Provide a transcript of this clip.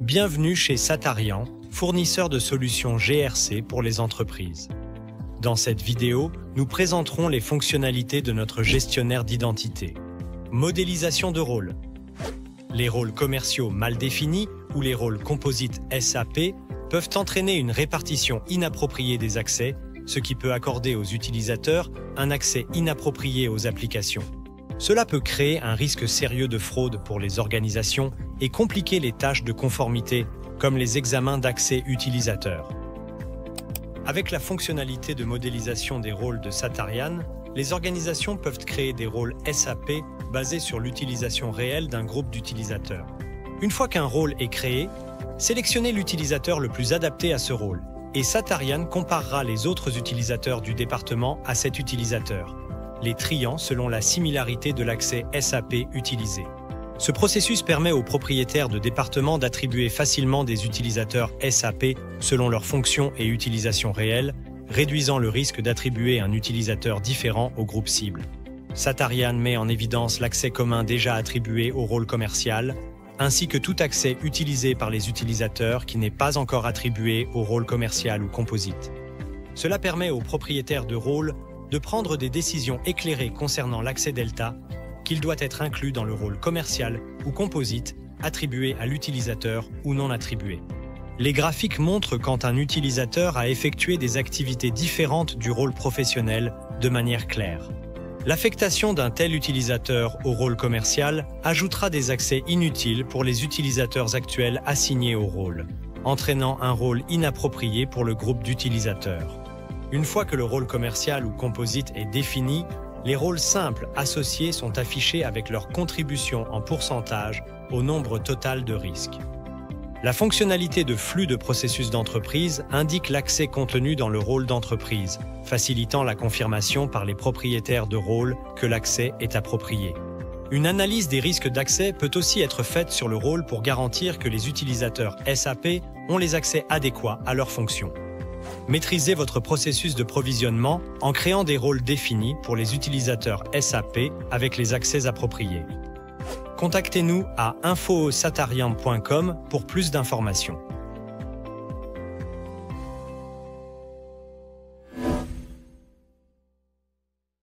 Bienvenue chez Satarian, fournisseur de solutions GRC pour les entreprises. Dans cette vidéo, nous présenterons les fonctionnalités de notre gestionnaire d'identité. Modélisation de rôles. Les rôles commerciaux mal définis ou les rôles composites SAP peuvent entraîner une répartition inappropriée des accès, ce qui peut accorder aux utilisateurs un accès inapproprié aux applications. Cela peut créer un risque sérieux de fraude pour les organisations et compliquer les tâches de conformité, comme les examens d'accès utilisateurs. Avec la fonctionnalité de modélisation des rôles de Satarian, les organisations peuvent créer des rôles SAP basés sur l'utilisation réelle d'un groupe d'utilisateurs. Une fois qu'un rôle est créé, sélectionnez l'utilisateur le plus adapté à ce rôle, et Satarian comparera les autres utilisateurs du département à cet utilisateur, les triant selon la similarité de l'accès SAP utilisé. Ce processus permet aux propriétaires de départements d'attribuer facilement des utilisateurs SAP selon leurs fonctions et utilisations réelles, réduisant le risque d'attribuer un utilisateur différent au groupe cible. Satarian met en évidence l'accès commun déjà attribué au rôle commercial, ainsi que tout accès utilisé par les utilisateurs qui n'est pas encore attribué au rôle commercial ou composite. Cela permet aux propriétaires de rôle de prendre des décisions éclairées concernant l'accès Delta, qu'il doit être inclus dans le rôle commercial ou composite, attribué à l'utilisateur ou non attribué. Les graphiques montrent quand un utilisateur a effectué des activités différentes du rôle professionnel de manière claire. L'affectation d'un tel utilisateur au rôle commercial ajoutera des accès inutiles pour les utilisateurs actuels assignés au rôle, entraînant un rôle inapproprié pour le groupe d'utilisateurs. Une fois que le rôle commercial ou composite est défini, les rôles simples associés sont affichés avec leur contribution en pourcentage au nombre total de risques. La fonctionnalité de flux de processus d'entreprise indique l'accès contenu dans le rôle d'entreprise, facilitant la confirmation par les propriétaires de rôle que l'accès est approprié. Une analyse des risques d'accès peut aussi être faite sur le rôle pour garantir que les utilisateurs SAP ont les accès adéquats à leurs fonctions. Maîtrisez votre processus de provisionnement en créant des rôles définis pour les utilisateurs SAP avec les accès appropriés. Contactez-nous à info@satarian.com pour plus d'informations.